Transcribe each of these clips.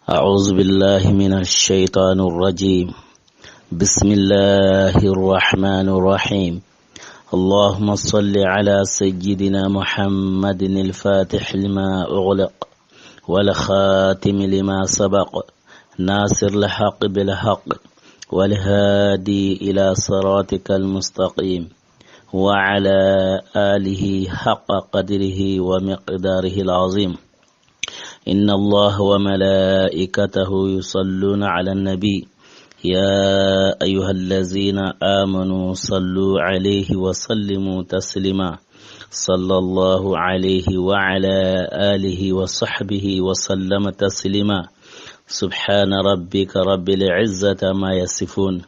أعوذ بالله من الشيطان الرجيم. بسم الله الرحمن الرحيم. اللهم صل على سيدنا محمد الفاتح لما أغلق والخاتم لما سبق ناصر الحق بالحق والهادي إلى صراطك المستقيم وعلى آله حق قدره ومقداره العظيم. إن الله وملائكته يصلون على النبي يا أيها الذين آمنوا صلوا عليه وسلموا تسليما. صلى الله عليه وعلى آله وصحبه وسلم تسليما. سبحان ربك رب العزة ما يصفون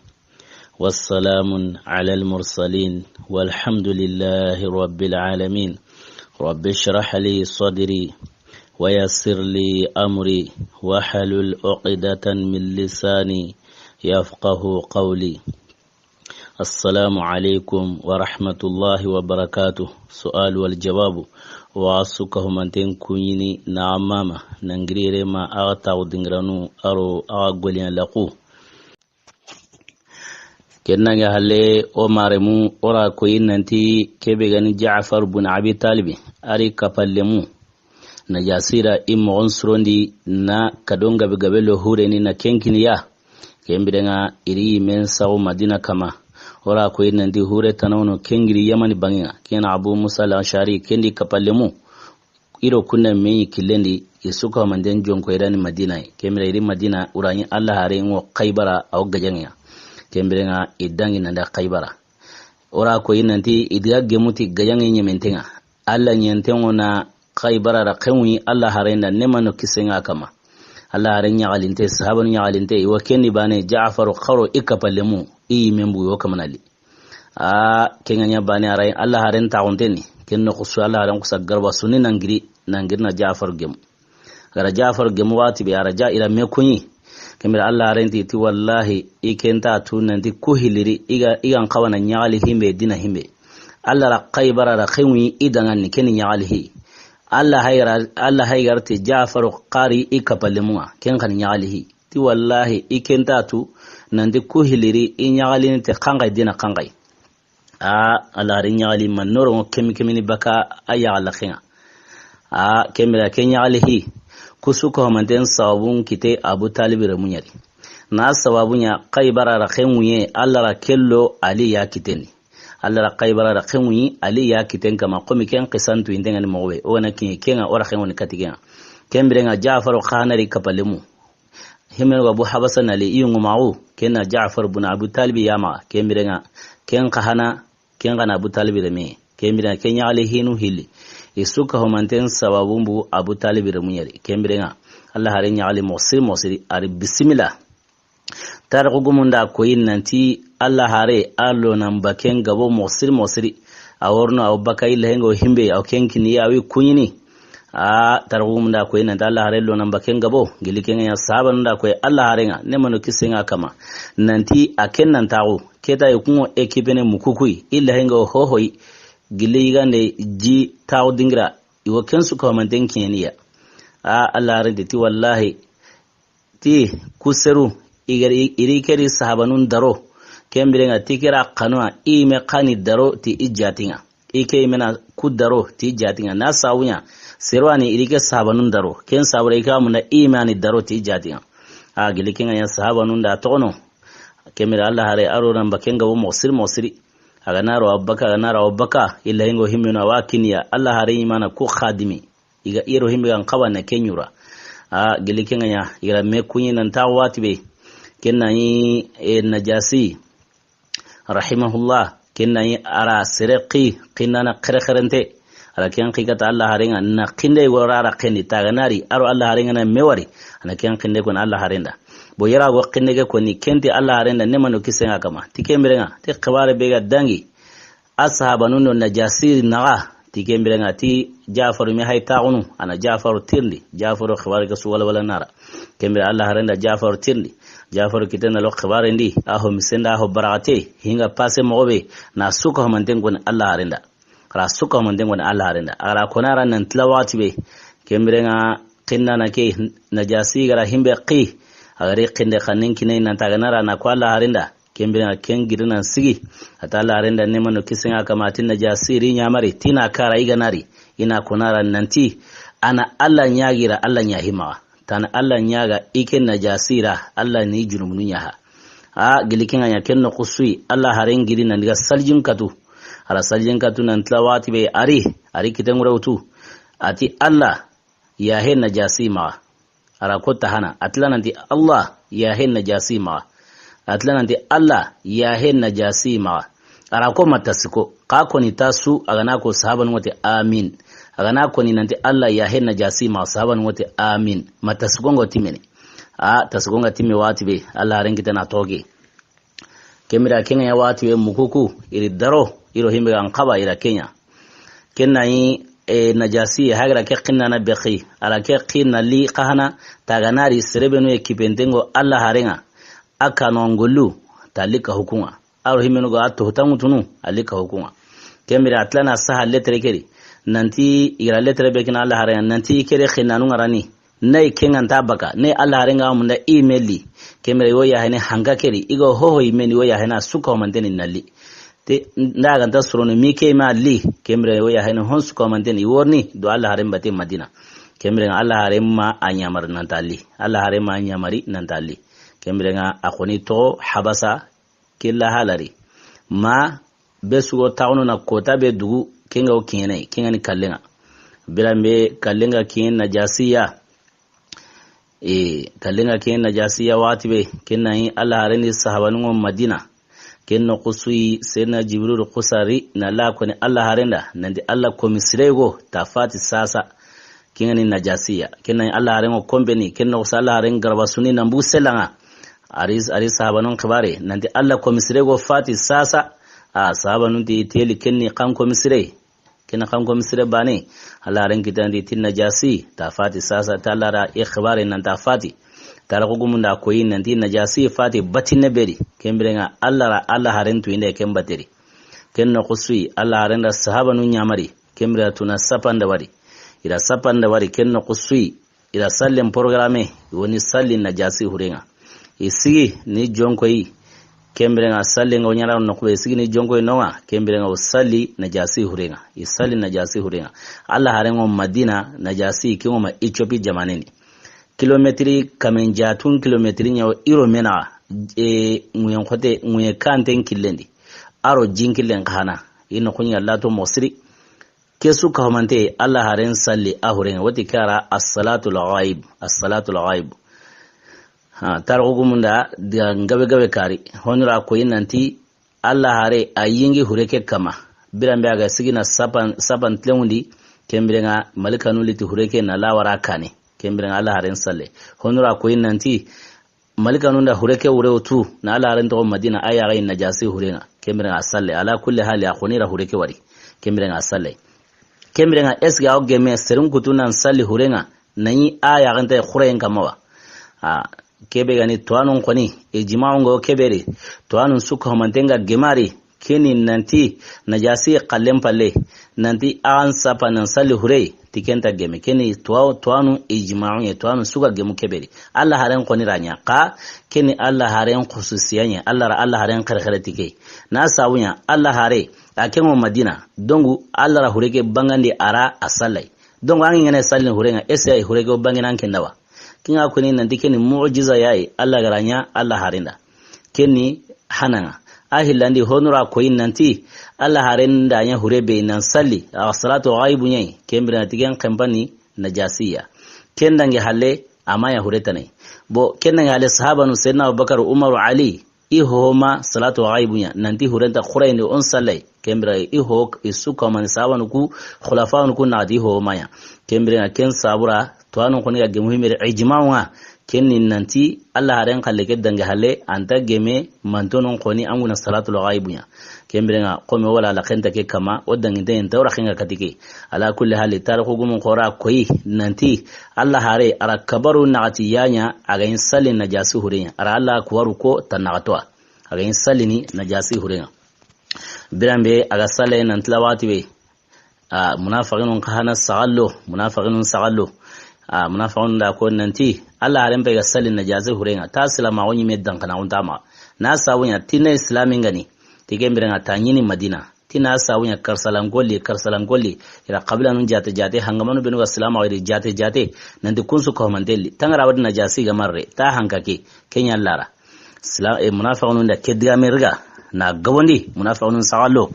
والسلام على المرسلين والحمد لله رب العالمين. رب اشرح لي صدري ويسر لي أمري واحلل عقدة من لساني يفقه قولي. السلام عليكم ورحمة الله وبركاته. سؤال والجواب وعسكه من تنكوني نعماما ننجرير ما أغتاو دنگرانو أرو أغقلين لقو كنا يهالي أمارمو أرا كوين ننتي كبغاني جعفر بن عبي طالبي أري كفلمو najasira immo on surondi na kadonga bigabelo hureni na kenkini ya kembirenga iri men saw madina kama ora ko inandi hure tanono kengiri yamani banginga kena abu musa al-ashari kendi kapallemu iro kunna me kilendi isuka manden jonko irani madina kemira iri madina urani allah hare ngo kaybara aw gajanya kembirenga idangi nanda kaybara ora ko inandi idiga gemuti gajanya nyementenga allah nyentengo na kaybara da kanwi Allah harenda nemano kisenga kama Allah harenya alinte sahabanu nya alinte wakeni bane Ja'far qaro ikapalemu i membu yo kamanali kenganya bane arai Allah harenta onteni kenno khusu Allah haran kusa garba sunni nangirna Ja'far gem gara Ja'far gem wati bi araja ila mekunyi kemira Allah harenti ti wallahi ikenta tunanti kuhiliri igan kawana nyaali himbe dina himbe Allah ra kaybara da kanwi idangan ni ken nyaalihi Allah hayar ti Ja'far qari ikapalemuwa ken kan nyalihi ti wallahi ikenta tu nandi ku hiliri inyalini te kangai dina kangai Allah ri nyali manoro kemikemini baka aya Allah khinga kemira ken nyalihi kusuko manten sawabun kite Abu Talib remunyari na sawabunya qaybara ra khenwiye Allah ra kello ali ya kiteni Allah ra qaybara ra khenwi ali ya kiten kama komi ken qisantu indengani mowe ona kenga ora khenwoni katigenga kembirenga Ja'far khanari kapalemu himen Abu Habasan ali iyungu ma'u kenna Ja'far ibn Abu Talib yama kembirenga ken kana Abu Talib reme kembirenga kenya ali hinu hili isuka homanten sababumbu Abu Talib remunyari kembirenga Allah harenya ali mosiri ari bismillah tarqugumunda koyin nanti Allah hare allo nan baken gabo mosiri aworno abubakar ilahengo himbe aw kenkini yawi kunyini tarqugumunda koyin nanti Allah hare allo nan baken gabo giliken ya sahaban da koy Allah harenga nemano kisenga kama nanti akennan tawo keta yukungo ekibene mukukui ilahengo hohoi giligande ji tawo dingra iwo kensu ko manten kiniya Allah hare ti wallahi ti kuseru iri keri sahabanun daro kembirenga tikira kanwa ime kani daro ti ijatinga ike imena ku daro ti ijatinga na sawunya serwani iri ke sahabanun daro ken sabure ka mun imani daro ti ijatinga gilikinga ya sahabanun da tono kemira Allah hare aro nan bakenga bo mosiri aga naro abbaka illa hingo himmina wakiniya Allah hare imana ku khadimi iga iro himbe kan kawana kenyura gilikinga ya ira me kunyi nan tawatibe kenna yi najasi rahimahullah kenna yi ara sirqi kinana qirqirante ala ken qikata Allah harenga na qinde gorara qindi taganari aro Allah harenga na mewari ana ken qinde kon Allah harenda bo yara go qinde ke koni kenti Allah harenda nemano kisenga kama tikembirenga ti khaware bega dangi ashabanun najasi naga tikembirenga ti Ja'far mi haytaunu ana Ja'far tirli Ja'far khaware ke suwala wala nara kembira Allah harenda Ja'far tirli Ja'far kitana lo khibare ndi aho misenda aho barakate hinga pase mobe na suka manten gon Allah harenda ra suka manten gon Allah harenda ara konara nan tilawati be kembirenga qinna na ke najasi gara himbe qi agare qinde khanin kinai nan taganara na ko Allah harinda kembira ken girnan sigi ata Allah harinda ne mano kisinga kamatin najasiri nyamari tina kara iganari ina kunara nanti ana Allah nyagira Allah nyahimawa tan Allah nyaga iken najasira Allah ni junumnu nyaha a gilikin anya ken no kusui Allah haren girina ndiga saljin katu ala saljin katu nan tlawati be ari kitan rawtu ati Allah ya hen najasima ara ko tahana atlananti Allah ya hen najasima atlananti Allah ya hen najasima ara ko matasiko ka ko ni tasu agana ko sahaban wate amin agana ko ni nanti Allah ya hen najasima sahaban wate amin matasiko ngoti mene a tasgonga timme wati be Allah rengi tana toge kemira kenya ya wati be mukuku iri daro iro himbe an qaba ira kenya kenna yi najasi hagra ke qinna na beqi ala ke qinna li qahana taganari serebenu ekipendengo Allah harenga akano ngulu talika hukuma aro himenu go atto tamutunu alika hukuma kemira atlana saha letre keri nanti ira letre be kina Allah harenga nanti kere qinna ngarani nay kengan tabaka nay Allah harenga mun da emaili kemira yo ya hene hanga keri igo hoho imeni yo ya hena suka manteni nalli te ndaga ta surone mi ke ma li kemre yo ya hene hon suka manteni worni do Allah haren bate Madina kemre Allah haren ma anyamar nan tali Allah haren ma anyamari nan tali kemre nga akoni to habasa killa halari ma besugo tawno na kota be dugu kenga o kinene kenga ni kallenga birambe kallenga kin najasiya kallenga kin najasiya watibe kenna yi Allah harani sahabanu Madina kenno qusui sena jibril qusari na la ko ni Allah harenda nandi Allah ko misrego tafati sasa kingani najasiya kenna yi Allah harengo kombeni kenno Allah haren garba suni nambu selanga aris sahabanu khibare nandi Allah ko misrego fati sasa sahabanu ti teli kenni kan ko misre kina kan ko misre bane Allah haren kitandi tin najasi tafati sasa talara ikhbare nan tafati tara ko gumunda ko yin nanti najasi fati batinne beri kembrenga Allah haren tu inde kembateri kenno qusui Allah haren da sahabanu nyamari kembra tuna sapanda wari ila sapanda wari kenno qusui ila sallem programme woni sallin najasi hurenga isigi ni jonko yi kembrenga sallenga nyara no ko isigi ni jonko nowa kembrenga usalli najasi hurenga isalli najasi hurenga Allah haren o Madina najasi kingo ma Ethiopia jamaneni kilometri kamenjatun kilometri nyawo iro mena nguyen khote nguyen kanten killendi aro jinkillen khana ino kunya lato mosri kesu kahmante Allah haren salli ahuren wati kara as-salatu al-ghaib tarugumunda da ngabe kari honura ko yinanti Allah hare ayingi hureke kama birambe aga sigina sapan tlewundi kembirenga malikanu liti hureke na lawara kane kembirenga Allah haren salle honura ko yinanti malikanu da hureke ureotu na Allah haren to Madina aya ga najasi hurenga kembirenga salle ala kulli hali akhunira hureke wari kembirenga salle kembirenga esga ogeme serun kutunan salle hurenga nani aya ga ta khuren kamawa kebe gani tuanun koni ijma'ungo kebere tuanun suka mantenga gemari kini nanti najasi qalem palle nanti an sapa nan sali hure tikenta geme kini tuanu ijma'un ya tuanun suka gemu kebere Allah haren koni ranya ka kini Allah haren khususiyanya Allah haren kharkhare tike na sawunya Allah hare akemo Madina dongu Allah ra hureke bangande ara asallai dongu an ngene sallin hurenga ese hureke banginan kendawa kinga kuni nanti keni mu'jiza yayi Allah garanya Allah harinda keni hananga ahilandi honura koyin nanti Allah harinda nya hurebe nan salli as-salatu ghaibu nyai kembira tigen kampani najasiya kendange halle amaya huretane bo kendange halle sahaba nu sayyidina Abubakar Umar Ali ihoma salatu ghaibu nya nanti hurenta khuraini on sallai kembira iho isuka man sahaba nu ku khulafa nu ku nadi ho maya kembira ken sabura tuanu koni ga gemu himere ijma'wa kenin nanti Allah haren kalleke dange halle anta geme mantonon koni anguna salatul ghaibunya kembrenga kome wala la khenta ke kama odangi den tawra khinga katike ala kulli hali tarikhu gumun qora koyi nanti Allah hare ara kabaru nagati yanya again salin najasi hurenya ara Allah kuwaru ko tanagatoa again salini najasi hurenya birambe aga sale nan tilawati be munafiqun kahana sagallo munafiqun da ko nanti Allah haren bai ga salin najasi hurenga ta silama woni meddan kana unta ma na sawunya tina islamin gani tige mirenga tanyini madina tina sawunya karsalan golli ira qabla nun jate hangamanu benu islama wa jate nanti kunsu ko mandelli tangara wad najasi ga marre ta hankake kenya lara munafiqun da kediga mirga na gawondi munafiqun sawallo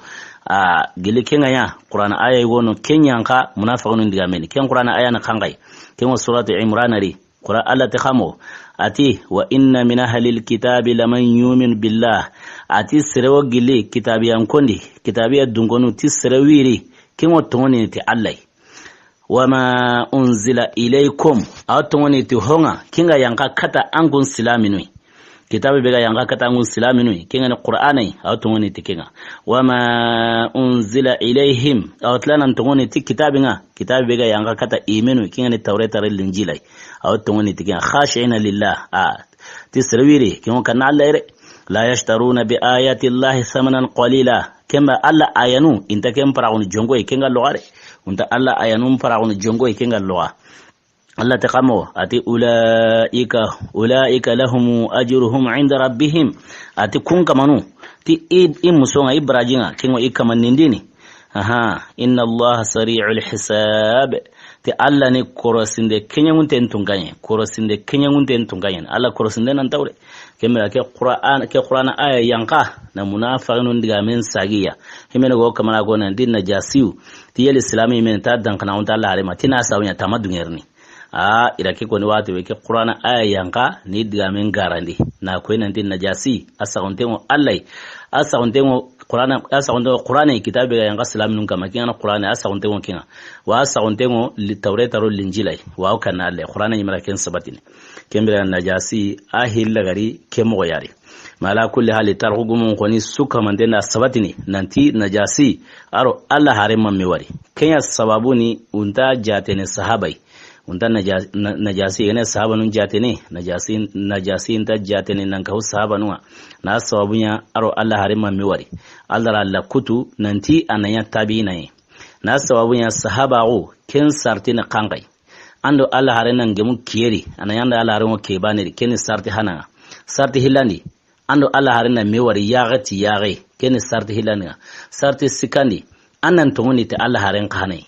gili kenga ya qur'an aya wono kenya ka munafiqun diga men ken qur'an aya na kangai ken suratu imran ri qur'an Allah ta khamo ati wa inna min ahlil kitabi laman yu'min billah ati serewo gili kitabiyan kondi kitabiya dungonu ti serewiri ken wotoni ti Allah wama unzila ilaykum atoni ti honga kinga yanka kata angun silaminui kitabu bega yanga katangu silaminu kinga ni qur'ani awtungoni tikinga wama unzila ilayhim awtlana ntungoni tik kitabu bega yanga kata imenu kinga ni tawrata linjila awtungoni tikinga khashina lillah tisrawiri kinga kana Allah la yashtaruna bi ayati Allah thamanan qalila kema alla ayanu inta kem paragun jongo kinga logare unta alla ayanu paragun jongo kinga loga Allah taqamo ati ulaika lahum ajruhum 'inda rabbihim ati kun kamanu ti musonga ibrajinga kingo ikamanindini inna Allah sari'ul hisab ti Allah ne korosinde kenyangunten tunganye Allah korosinde nan tawre kemera ke Qur'an aya yanka na munafiqun diga men sagiya himene go kamana go nan din najasiu ti yel islami men ta dan kana on ta Allah harima tina sawnya tamadungerni ira ke koni watu weke Qur'ana aya yanka ni diga men garandi na ko nan din najasi asagontengo Allah asagontengo Qur'ana kitabe ga yanka salamin kama kina Qur'ana asagontengo kina wa asagontengo li tawrata ro linjilai wa kana Allah Qur'ana yimara ken sabatini kembira najasi ahilla gari kemo yari mala kulli hali tarhugum koni suka mandena sabatini nanti najasi aro Allah harema mewari kenya sababuni unta jatene sahabai unta najasi ene sahabanun jatene najasi inta jatene nan ka sahabanwa na sababunya aro Allah harema mewari Allah kutu nanti anaya tabiina na sababunya sahabao ken sartina kangai ando Allah harenan gemu kiyeri anayanda Allah haremo ke baneri ken sarti hananga sarti hilandi ando Allah harena mewari yagati ken sarti hilandi sarti sikandi annan tongoni te Allah haren kanai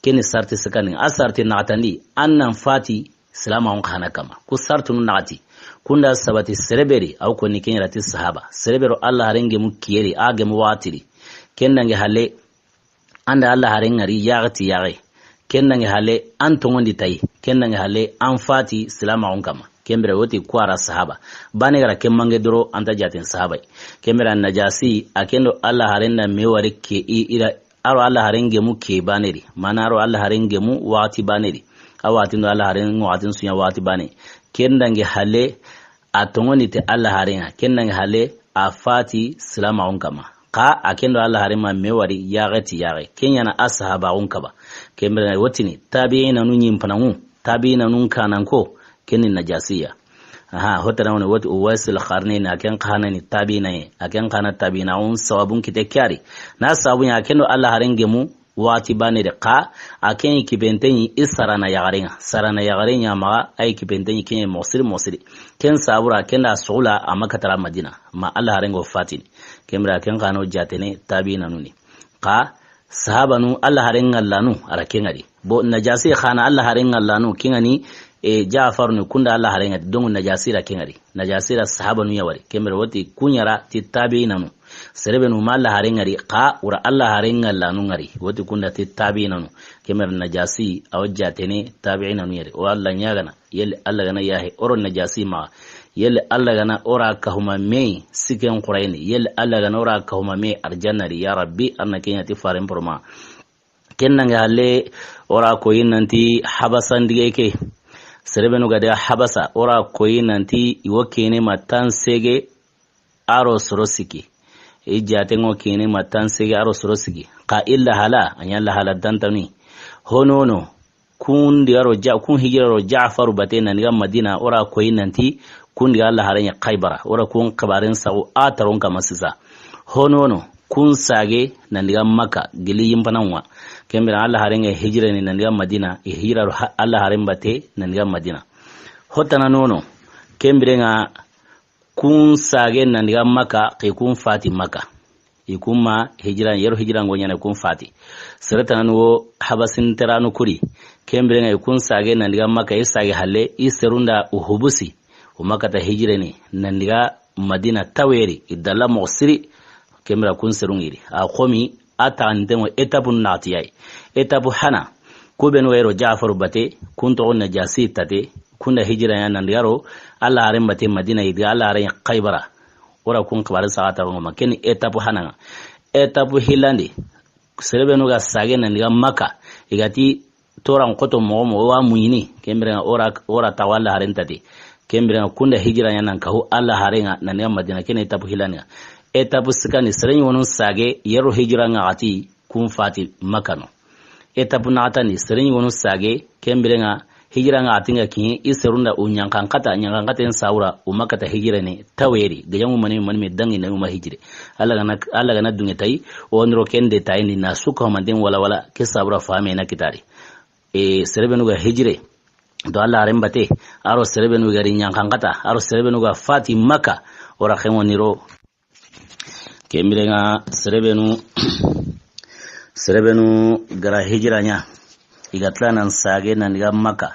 ken sarti sikandi asarti natandi annan fati salama on kana kama ku sartu nati kunda sabati sereberi au ko ni kenyarati sahaba serebero Allah harenge mu kiyeri age mu watiri kendange hale anda Allah haren ngari yagati kennange hale an tongondi tai kennange hale an fati salama on kama kembere woti kwara sahaba bane gara kemmange doro anta jaten sahabai kembere najasi akendo Allah harenna mewari ke ira aro Allah harenge mu ke baneri mana aro Allah harenge mu wati baneri awati ndo Allah haren wati sunya wati bane kendange hale atongondi te Allah harenga kennange hale afati salama on kama ka akendo Allah harema mewari yagati kenya na asahaba unkaba kembere wotini tabiina nun yimpanangu tabiina nun kananko kenin najasiya hotana woni woti uwaisil kharnain aken kana ni tabiina aken kana tabiina un sawabun kite kyari na sabun akendo Allah harenge mu wati bane de ka aken kibentenyi isarana yagarenya ma ay kibentenyi kenye mosiri ken sabura kenda sula amakatara madina ma Allah harengo fatini kemra ken kano jatene tabiina nuni ka sahabanu Allah harenga lanu arakengari bo najasi khana Allah harenga lanu kingani Ja'far ni kunda Allah harenga dongu najasira kengari najasira sahabanu yawari kemra wati kunyara ti tabiina nu serebenu malla harengari ka ura Allah harenga lanu ngari wati kunda ti tabiina nu kemra najasi awjatene tabiina nu yari walla nyagana yel Allah gana yahe oro najasi ma yel Allah gana ora kahuma me siken quraini yel Allah gana ora kahuma me arjannari ya rabbi annakenya ti faren porma kennanga halle ora koyinanti habasan digeke serebenu gada habasa ora koyinanti iwokene matan sege aro sorosiki ijatengo kene matan sege aro sorosiki ka illa hala anyalla hala dantani honono kun hijira Ja'far batena ni Madina ora koyinanti kundi Allah haranya Khaybara ora kun kabarin sa'u ataron kama sisa honono kun sage nandiga Makka gili yimpananwa kembira Allah harenga hijira ni nandiga Madina hijira Allah haren bate nandiga Madina hotana nono kembirenga kun sage nandiga Makka ke kun fati Makka ikuma hijira yero hijira ngonya na kun fati serata no habasin teranu kuri kembirenga kun sage nandiga Makka isage halle iserunda uhubusi umakata hijira ni nandiga Madina taweri idalla mu'siri kembira kun serungiri akomi ata ndemo etapu natiyai etapu hana kubenu wero Jaafar bate kunto onna jasi tate kunda hijira ya nandigaro Allah haren bate Madina idga Allah haren Khaybara ora kun kabar saata ngoma ken etapu hana etapu hilandi serebenu ga sage nandiga Makka igati toran koto mo wa muyini kembira ora tawalla haren tate kembira kunda hijira ya nan kahu Allah haren nandiga Madina ken etapu hilani etapu sikani serenyi wonu sage yero hijira ngati kun fati Makano etapu nata ni serenyi wonu sage kembirenga hijira ngati nga kin iserunda unyankankata en saura umakata hijira ne taweri gayamu mani dangi na uma hijire alla gana dunge tai onro kende tai ni na suka manden wala ke sabura fame na kitari serebenu ga hijire do alla rembate aro serebenu ga nyankankata aro serebenu ga fati Makka ora khemo niro kemirenga serebenu gara hijranya igatla nan sage nan ga Makka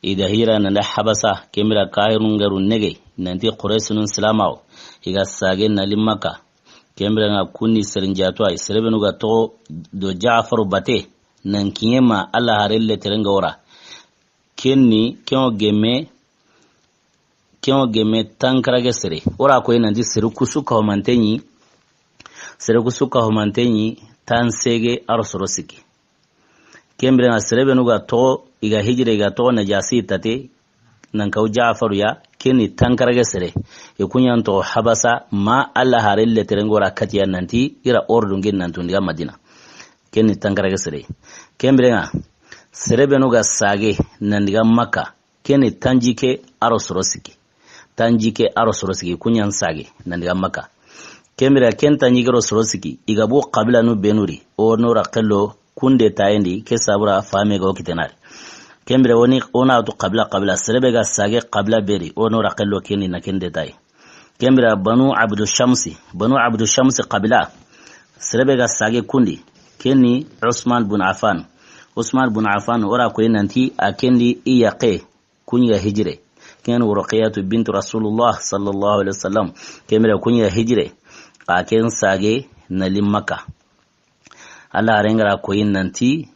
ida hira nan da habasa kemira kairun garu nege nanti quraisunun salamaw iga sage nan lim Makka kemirenga kunni serinjato ay serebenu ga to do Jaafar bate nan kiyema Allah harelle terenga ora kenni kyo geme tankarage sere ora ko ina di sere kusuka homantenyi tansege arosorosiki kembre na serebenu ga to iga hijire ga to na jasi tate nan kaw Jaafaru ya keni tankarage sere e kunyan to habasa ma Allah harelle terengora katiya nanti ira ordu ngin nantu ndiga Madina keni tankarage sere kembre na serebenu ga sage nan ndiga Makka keni tanjike arosorosiki kunyan sage nandiga Makka kemira kenta nyigero sorosiki igabo qabila no benuri o nora kello kunde tayendi ke sabura fame go kitenari kemira woni ona to qabila serebe ga sage qabila beri o nora kello keni na kende tay kemira banu abdu shamsi qabila serebe ga sage kundi keni Usman bin Affan ora ko nanti akendi iyaqe kunya hijre ken Ruqayyatu bint Rasulullah sallallahu alaihi wasallam kemira kunya hijre ken sage na lim Makka Allah rengara ko nanti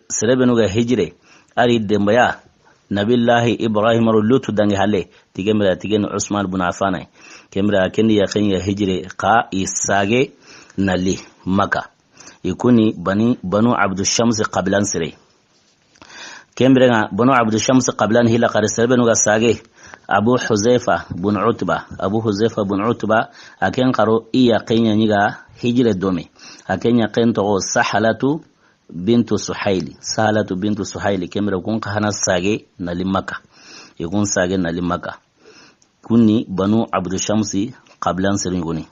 serebenu ga hijre ari dembaya nabillahi Ibrahim lutu dangi halle tigemira tigen Usman bin Affan kemira kendi ya kenya hijre isage na li Makka ikuni banu Abdu Shams qablan sire kembirenga banu Abdu Shams qablan hila qari serebenu ga sage Abu Huzaifa bin Utba aken qaro iya kenya nyiga hijre dome akenya qento Sahalatu bintu Suhaili kemira kun kahana sage na limaka ikun sage na limaka kunni banu Abdu Shamsi qablan siringuni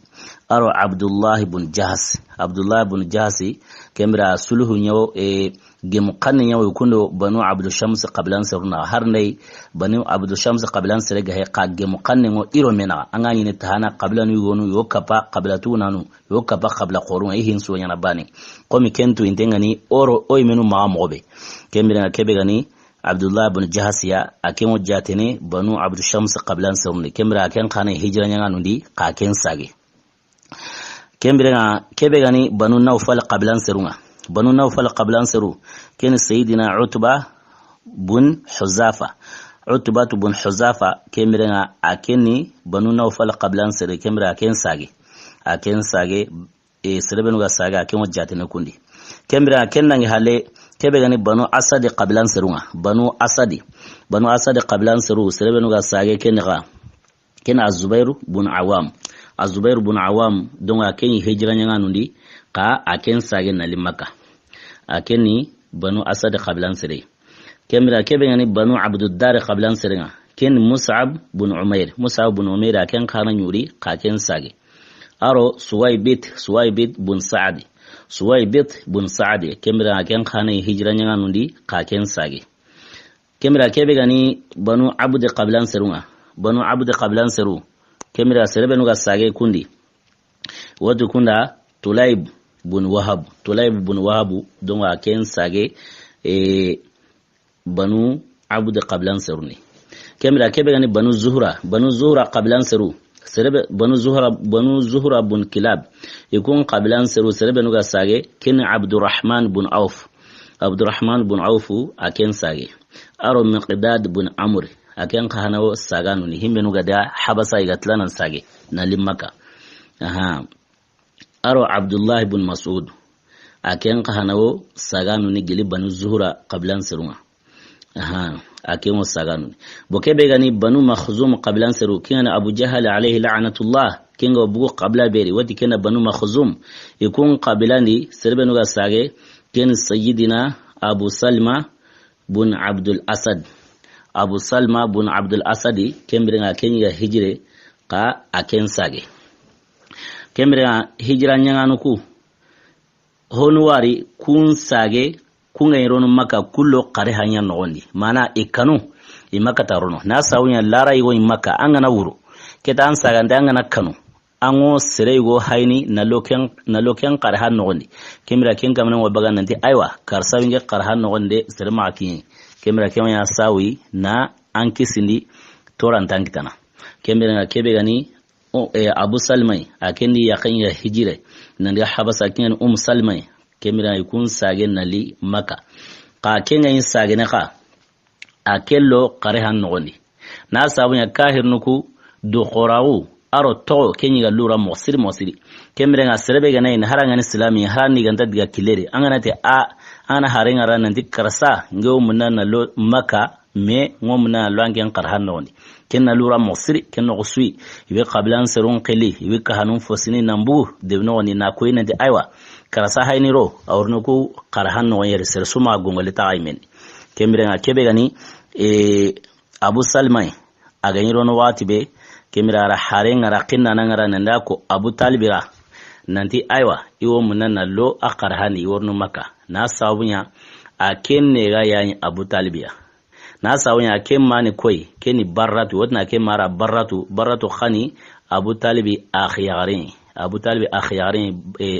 aro Abdullah bin Jahasi kemira sulhu nyawo gem kanne nyawo kundo banu Abdu Shams qablan sirna harnay banu Abdu Shams qablan sirga he ka gem kanne ngo iro mena angani ne tahana qablan yugonu yokapa qablatu nanu yokapa qabla qorun hin so nyana bani komi kentu intengani oro oy menu ma mobe kemira kebe gani Abdullah bin Jahasiya akemo jatene banu Abdu Shams qablan sirni kemira ken khane hijra nyanga nundi ka ken sage kembira kebe gani banu Nawfal qablan siru ken Sayyidina Utba bin Huzafa kembira akeni banu Nawfal qablan siru kembira aken sage serebenu ga sage akemo jatene kundi kembira aken nangi hale kebe gani banu Asadi qablan sirunga banu Asadi qablan siru serebenu ga sage ken Az-Zubair bin Awam donga kenyi hijra nyanga nundi ka aken sage na limaka akeni banu Asad qablan sire kemira kebe ngani banu Abduddar qablan sire ken Mus'ab bin Umair aken kana nyuri ka ken sage aro suwaybit bun sa'adi kemira ken khane hijra nyanga nundi ka ken sage kemira kebe gani banu abd qablan seru kemira serebe nuga sage kundi wadu kunda Tulayb bun wahab donga ken sage banu abd qablan seruni kemira kebe gani banu zuhra qablan seru serebe banu zuhra bun kilab ikun qablan seru serebe nuga sage ken abdurrahman bun auf aken sage aro miqdad bun amr aken khanawo saganu ni himbe nuga da habasa igatlanan sage na limaka aro abdullah bun mas'ud aken khanawo saganu ni gili banu zuhra qablan serunga aken wo saganu bokebe gani banu makhzum qablan seru kana abu jahal alayhi la'natullah kinga bugu qabla beri wati kana banu makhzum ikun qabilani serbe nuga sage ken sayyidina abu salma bun abdul asadi kembirenga kenya hijire ka aken sage kembirenga hijira nyanganu ku honuwari kun sage kunga irono maka kullo qare hanya nogondi mana ikanu imaka tarono na sawunya lara igo imaka angana wuro keta an saga ndanga kanu ango sere igo hayni na loken qare han nogondi kemira ken kamna wabaga nanti aywa karsawinge qare han nogonde sere maaki kemira kemya sawi na ankisindi toran tankitana kemira kebe gani abu salmai akendi yakin ya hijire nan ga habasa kin salmai kemira ikun sage nali maka ka kenga yin sage ne ka akello qare han nogondi na sabunya kahir nuku do qorawu aro to kenyiga lura mosiri kemira nga serebe ga nay haranga islami harani ganta diga kilere angana te ana harenga ran nanti karsa ngo munna na lo maka me ngomna lwangen qarhan nogondi kenna lura mosiri kenno gusui ibe qablan serun qili ibe kahanun fosini nambu debno ni na koyna de aywa karasa hayniro awrnuku qarhan no yer ser suma gongole taaymen kemirenga kebe gani abu salmai aganyiro no watibe kemira ra harenga ra qinna nangara nanda ko abu talibira nanti aywa iwo munana lo aqarhani iworno maka na sabunya akenne ga yani abu talibiya na sabunya kemmani koy keni barratu wotna kemara barratu khani abu talibi akhiyarin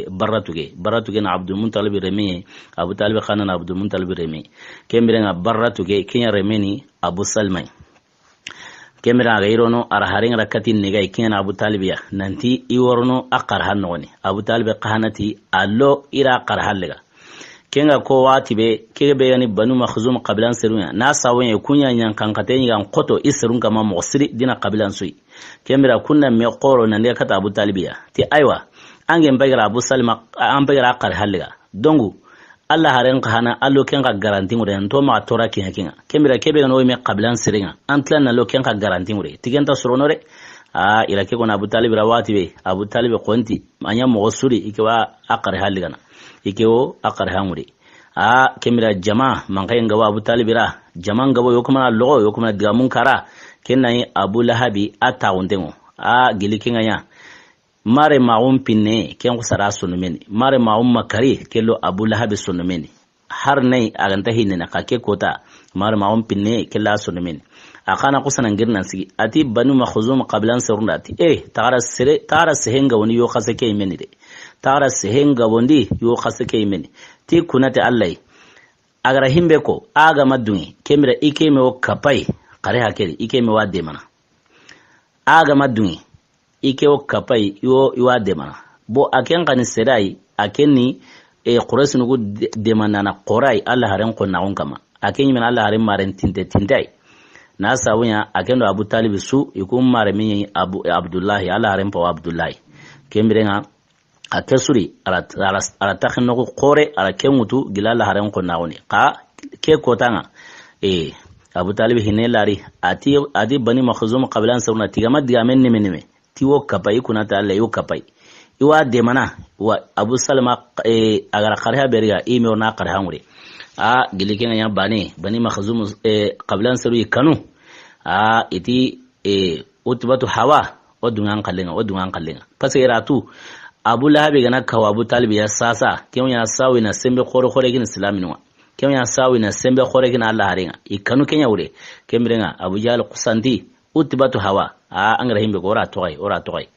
barratu gen abdul muntalib remi abu talib khana abdul muntalib remi kemirenga barratu ge kenya remeni abu salmai kemira ga irono arharin rakatin ne ga kenya abu talibiya nanti iworno aqarhan noni abu talib qahanati allo ira qarhallega kenga ko watibe kebe yani banu makhzum qablan serunya na sawen kunya nyan kankate ngan qoto isrun kama musri dina qablan sui kemira kunna me qoro nan le kata abu talibiya ti aywa angen bagira abu salma an bagira qarhallega dongu Allah haren kahana allo kenga garanti ngure to ma tora kinga kemira kebe no me qablan serunya antlan na lo kenga garanti ngure tigenta suronore ila ke kona abu talib rawatibe abu talib qonti anya mo suri ikwa aqarhallega ikewo aqarhamuri kemira jama mankai ngawa abu talibira jama ngawa yokuma logo yokuma digamun kara kenai abu lahabi ataundengo gilikinga ya mare maum pinne ken kusara sunumeni mare maum makari kello abu lahabi sunumeni har nay aganta hinne na kake kota mare maum pinne kella sunumeni akana kusana ngirnan sigi ati banu makhzum qablan surundati tara sehenga woni yo khasake imeni de tara sehenga wondi yo khasake imeni ti kunate allai agara himbe ko aga madungi kemira ikeme o kapai kare hakeri ikeme wade mana aga madungi ike o kapai yo wade mana bo aken kan serai akenni quraish nugo de manana qorai Allah haren ko naon kama akenni men Allah haren maren tindai na sawunya akendo abu talib su ikum mare min abu abdullahi Allah haren pa abdullahi kemirenga akesuri ala takhno ko qore ala kemutu gilala haren ko naoni ka ke kotanga abu talib hinelari adi bani makhzum qablan sawna tigama digamen neme tiwo kapai kuna ta Allah yo kapai iwa de mana wa abu salma agara qarha beriga ime na qarha ngure gilikenga ya bani makhzum qablan sawi kanu iti utbatu hawa odungan kallenga parce que ratu Abu Lahab gana kawa Abu Talib ya sasa kenya sawi na sembe khore gin islaminwa kenya sawi na sembe khore gin Allah harenga ikanu kenya ure kemrenga Abu Jahl qusanti utibatu hawa angara himbe ora toy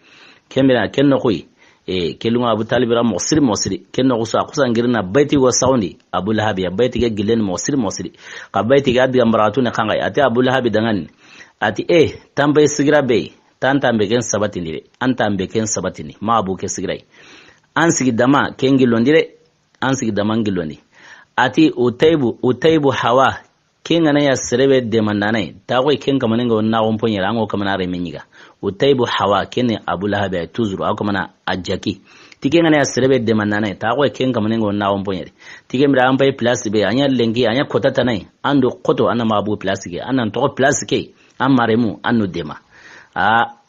kemrenga kenno khoy kelunga Abu Talib ra mosiri kenno kusa ngirna baiti go saundi Abu Lahab ya baiti ga gilen mosiri ka baiti ga diga maratu na kanga ati Abu Lahab dangan ati tambe sigira be tantambe ken sabatini de antambe ken sabatini ma abu ke sigirai an sigi dama ken gilondire an sigi dama gilondi ati utaybu hawa ken ngana ya serebe de mandane ta ko ken kamane ngo na won ponye rango kamana re menyiga utaybu hawa ken Abu Lahab ya tuzuru ako mana ajaki tike ngana ya serebe de mandane ta ko ken kamane ngo na won ponye tike mira an pay place be anya lengi anya kota tanai ando koto ana ma abu place ke anan to place ke amaremu anu dema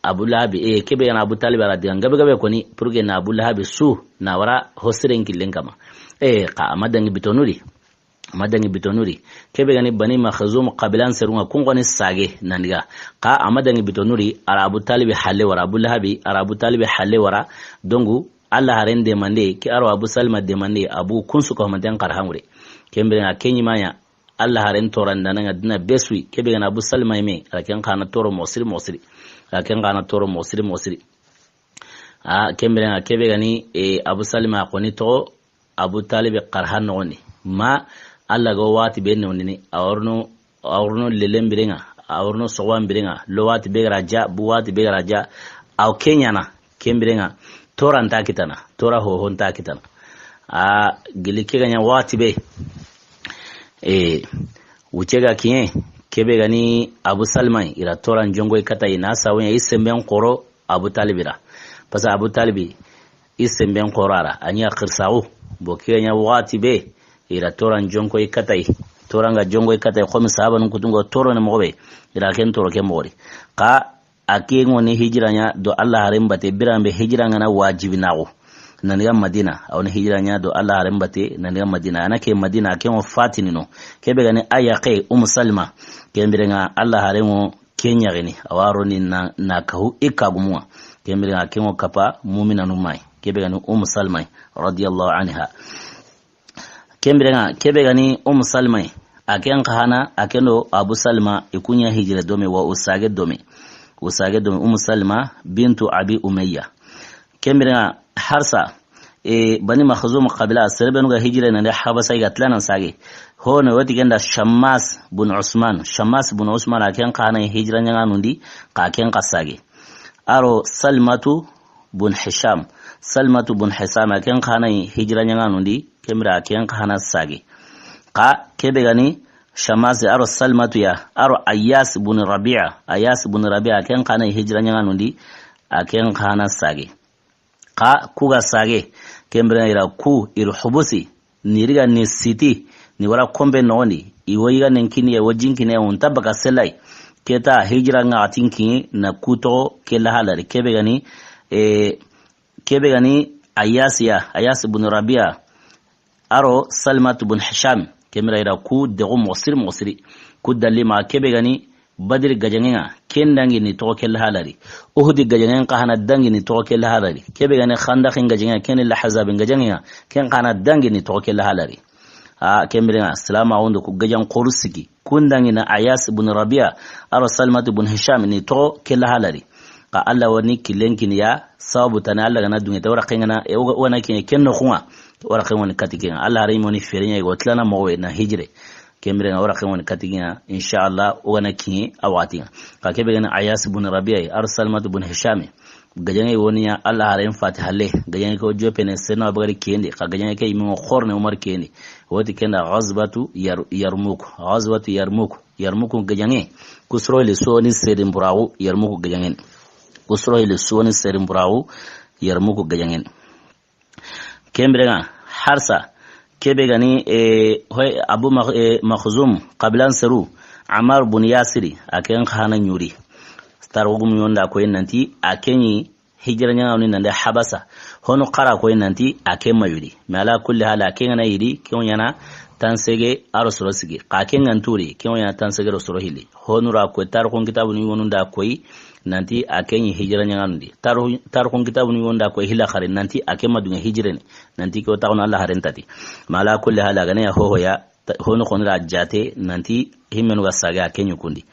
Abu Lahab kebe na Abu Talib radiyan gabe koni purge na Abu Lahab su na wara hosiren killen kama ka madangi bitonuri kebe gani bani makhzum qabilan serunga kungoni sage naniga ka amadangi bitonuri ara Abu Talib halle wara Abu Lahab ara Abu Talib halle wara dongu Allah harende mande ki aro Abu Salma de mande Abu kunsu ko manten qarhamure kembe na kenyi maya Allah haren toran dananga dina beswi kebe gani Abu Salma me raken kana toro mosiri lakin kana toro mosiri kembere kebe gani Abu Salima koni to Abu Talib qarhan noni ma Allah go wati be noni awrno lelembirenga awrno sowambirenga lo wati be raja bu wati be raja aw kenyana kembirenga toranta kitana tora ho honta kitana gilike ganya wati be wucega kiye kebe gani Abu Salma ira toran jongo kata ina sawnya isemben qoro Abu Talibira pasa Abu Talibi isemben qorara anya khirsawu bokenya wati be ira toran jongo kata toranga jongo kata khomi sahaban kutungo toro ne mobe ira ken toro ke mori ka akengo ne hijranya do Allah harembate birambe hijranga na wajibinawo naniga Madina awne hijranya do Allah harembate naniga Madina anake Madina kengo fatini no kebe gani ayaqe Salma kembirenga Allah haremo kenya gani awaro ni na kahu ikagumwa kembirenga kengo kapa mu'mina numai kebe gani Salma radiyallahu anha kembirenga kebe gani Salma aken kahana akeno Abu Salma ikunya hijra dome wa usage dome Salma bintu Abi Umayya kembirenga harsa bani makhzum qabila serbenu ga hijra na habasa ga tlanan sage hono wati ganda Shammas bin Usman aken kana hijra nyanga nundi ka ken kasage aro Salmatu bin Hisham aken kana hijra nyanga nundi kemira aken kana sage ka kebe gani Shammas aro Salmatu ya aro Ayas bin Rabi'a aken kana hijra nyanga nundi aken kana sage ka kuga sage kembra ira ku ir hubusi niriga ni siti ni wara kombe noni iwoyiga nenkini ya wajinkini ya untabaka selai keta hijra nga atinki na kuto kela halari kebe gani Ayas ibn Rabia aro Salmat ibn Hisham kembra ira ku dego mosiri ku dalima kebe gani Badr gajangenga kendangi ni to kel halari Uhud gajangenga kahana dangi ni to kel halari kebe gane Khandaq gajangenga ken la Hazab gajangenga ken kana dangi ni to kel halari kembirenga salama wondo ku gajan qorusiki kundangi na Ayas ibn Rabia aro Salmat ibn Hisham ni to kel halari ka Allah wani kilenkin ya sababu tana Allah gana dunga tawra kengana wana kenno khunga wara kengoni katikenga Allah raymoni ferenya go tlana mowe na hijre kemre na wara kemon katiga inshallah wana ki awatinga ka kebe gana Ayas ibn Rabi'a Salmat ibn Hisham gajange woniya Allah harin Fatiha le gajange ko jope ne sena bagari kende ka gajange kay mi khorne Umar kende woti kenda ghazwatu yarmuk gajange kusro le soni sedin burawu yarmuk gajange kemre na harsa kebe gani hoy Abu Makhzum qablan saru Ammar bin Yasiri aken khana nyuri star wugum yonda ko nanti akenyi hijira nyanga ni nande habasa hono qara ko nanti akema yudi mala kulli hala kenga yidi kiyona tansege aro soro sigi ka kenga nturi kiyona tansege ro soro hili hono ra ko tar ko kitabu ni wonunda koyi nanti akenyi hijira nyanga ndi tar ko kitabu ni wonda ko hila khare nanti akema dunga hijira ni nanti ko tawna Allah harentati mala kulli hala gane ya hoho ya hono khonra jate nanti himenu ga saga akenyu kundi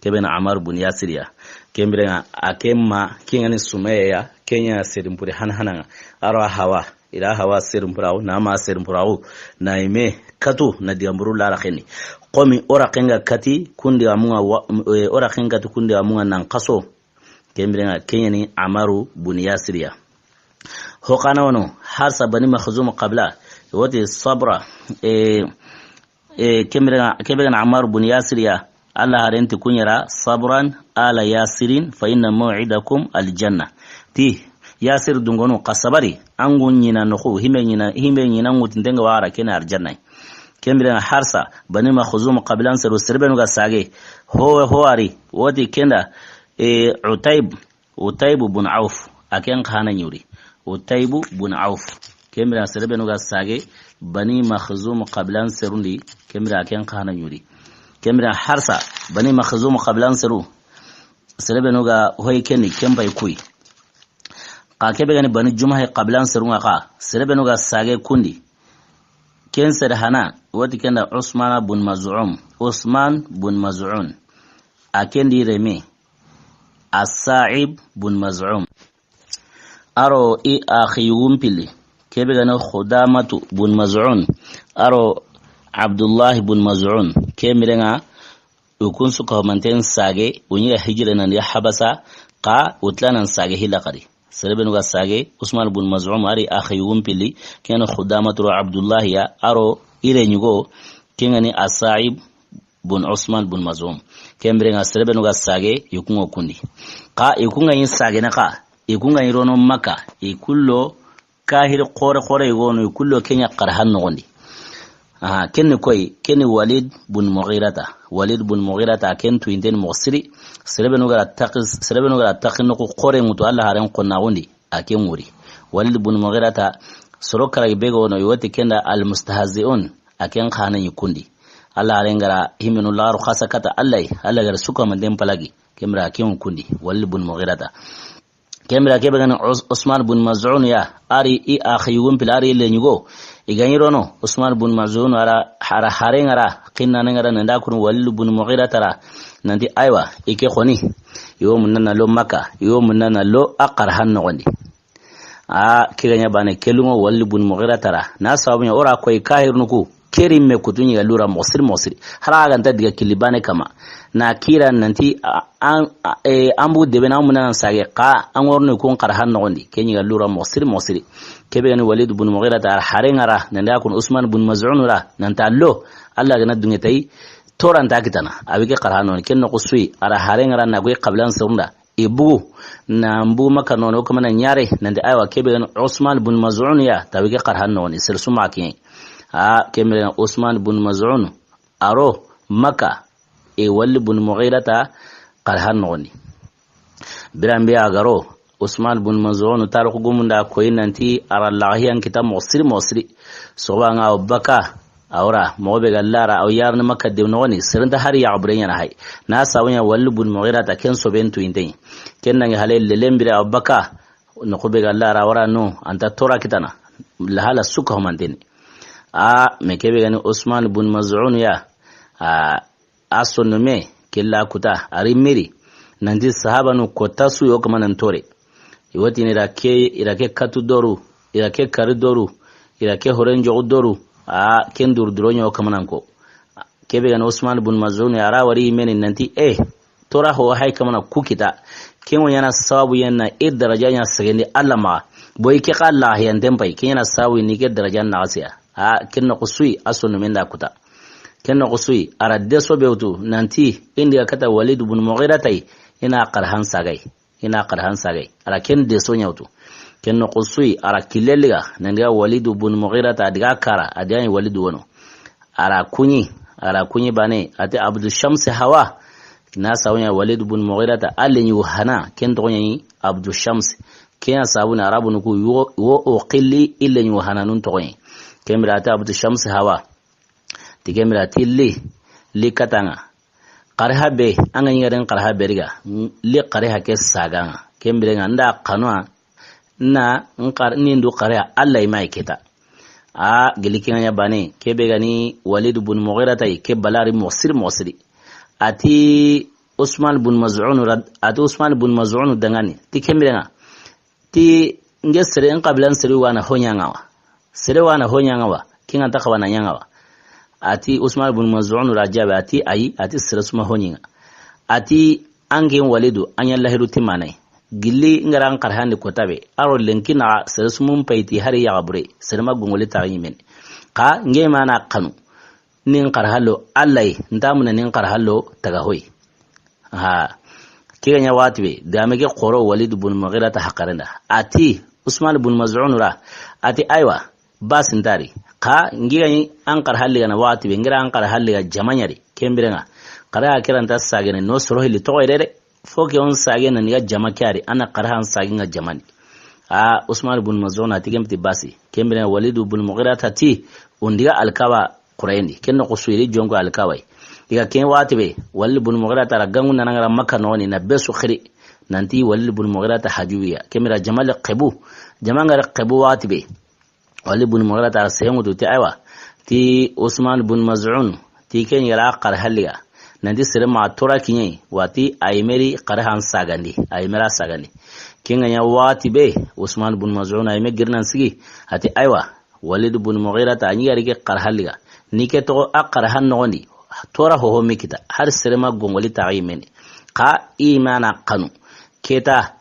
kebena Amar bun Yasir kembrenga akemma kingani Sumayya kenya serimpuri hanhananga aro hawa ila hawa serimpurawo na ma serimpurawo na ime katu na diamburu la rakhini qomi ora kenga kati kundi amunga ora kenga tu kundi amunga nan qaso kembrenga kenyani Amaru bun Yasir hokana wono harsa bani makhzum qabla wati sabra kembrenga Amar bun Yasir Allah harenti kunyara sabran ala yasirin fa inna maw'idakum aljanna ti yasir dungono kasabari angun nyina noku hime nyina ngutindenga wara kena aljanna kembira harsa bani makhzum qablan saru sirbenu ga sage hoari wodi kenda utayb bun auf aken khana nyuri utayb bun auf kembira sirbenu ga sage bani makhzum qablan sarundi kembira aken khana nyuri kembira harsa bani makhzum qablan saru sirbenu ga hoykeni kembay kuy ka kebe gani bani jumahe qablan saru ga sirbenu ga sage kundi kenser hana wati kenda Usman bun Maz'un akendi reme As-Sa'ib bun Maz'um aro akhiyum pili kebe gani Khudamatu bun Maz'un aro Abdullah bun Maz'un kemirenga ukun suka manten sage unya hijra nan ya habasa ka utlanan sage hilaqari سربن وساجي عثمان بن مزعوم أري أخي ومبلي كان خدامة عبد الله يا أرو إلى نيجو كأنني الصعيب بن عثمان بن مزعوم كان برينا سربن وساجي يكون كندي قا يكون عين ساجي نقا يكون عين رونو مكة يكلو كاهر قورة يكون يكلو كنيا قرهان نغندي كن كوي كن وليد بن مغيرة كن تويندين مغسري سربن وغا تقن نكو قوري متو الله هارن قناوندي اكن وري وليد بن مغيرة سروكرا يبيغو نو يوتي كن المستهزئون اكن خانا يكوندي الله هارن غرا هيمنو لارو خاصه كتا الله غرا سوكا من دين بلاغي كمرا كن كوندي وليد بن مغيرة كمرا كبغن عثمان بن مزعون يا اري اخيوم بلاري لنيغو iganyrono Usman bun Maz'un ara harengara kinna ngara nanda kun Walid bun Mughira tara nanti aywa ike khoni yo munna lo Makka yo munna lo aqar hanno gondi kiganya bane kelungo Walid bun Mughira tara na sabunya ora koy kahirnuku kerimme kutunyi galura mosir haraga nta diga kilibane kama na kira nanti ambu debena munana sage ka angorno kun qarhan nogondi kenyi galura mosir kebe ni Walid bun Mughira ta harengara nanda kun Usman bun Maz'un ra nanta lo Allah gana dungetai toranta kitana abike qarhanon kenno qusui ara harengara na gwe qablan sunda ibu na mbu maka nono kuma nan yare nanda aywa kebe ni Usman bun Maz'un ya tabike qarhanon sirsuma kin kemre Usman bun Maz'un aro maka Walid bun Mughira ta qarhanon birambe agaro Usman bun Maz'un taruku gumunda koyinanti arallahi an kitab mosri sobanga obaka awra mobe gallara aw yarna makka de noni sirnta har ya abrenya na hay na sawanya Walid bun Mughira ta ken sobentu indai kennan halel lembira obaka no kobe gallara wara no anta tora kitana lahala suka humanteni mekebe gani Usman bun Maz'un ya asonome killa kuta arimiri nanti sahaba no kotasu yo kama nantore iwati ni irake katu doru irake kari doru irake horenjo doru ken durduronyo kamananko kebe gan Usman bun Maz'un ara wari meni nanti tora ho hay kamana kukita ken wonyana sawabu yana daraja nya sagende allama boy ke qalla yan dempai ken yana sawi ni ke daraja na asiya ken no qusui asunu menda kuta ken no qusui ara deso bewtu nanti indiga kata Walid bun Mughira tai ina qarhan sagai ara ken de so nyawtu ken no qusui ara kileliga nanga Walid bun Mughira ta diga kara adani Walid wono ara kunyi bane ate Abdul Shams hawa na sawnya Walid bun Mughira ta allen yuhana ken to nyi Abdul Shams kenya sabuna arabu nuku wo o qilli illa nyu hananun toyin kemira ta abu shams hawa tikemira tilli likatanga qarha be anga ngaren qarha beriga li qarha ke saganga kemira nda kanwa na nkar nindu qarha Allah mai kita a gilikin ya bane kebe gani Walid ibn Mughira tay ke balari musiri ati Usman ibn Maz'un dangani ti kemira ti ngesere en qablan sere wana honyangawa kinga takawana nyangawa ati Usman ibn Maz'un rajabe ati sere suma honyinga ati angen Walidu anya lahiru timane gilli ngaran qarhani kotabe aro lenkina sere sumun payti hari ya gabure sere magungoli tayimen ka ngema na kanu nin qarhalo allai ndamuna nin qarhalo tagahoy kiganya watbe damege qoro Walid ibn Mughira ta haqaranda ati Usman ibn Maz'un ra ati aywa basindari ka ngigani an qarhalliga na watbe ngira an qarhalliga jamanyari kembirenga qara kiranta sagene no sorohili toyrere foke on sagene niga jamakari ana qarhan saginga jamani Usman ibn Maz'un ati gemti basi kembirenga Walid ibn Mughira ti undiga alkawa qurayni kenno qusuyri jongo alkawai diga ken watbe Walid ibn Mughira ta ragangu nananga makka noni na besu khiri nanti Walid ibn Mughira ta hajuwiya kemira jamal qibu jamanga qibu watbe Walid ibn Mughira ta sayengu ti aywa ti Usman ibn Maz'un ti ken yara qarhaliga nanti sire ma tora kinye wati aymeri qarhan sagandi aymera sagandi kinga nya watbe Usman ibn Maz'un ayme girnan sigi ati aywa Walid ibn Mughira ta anyi yarige qarhaliga nike to aqarhan nondi tora ho mikita har sirma gongoli taimene ka imana kanu keta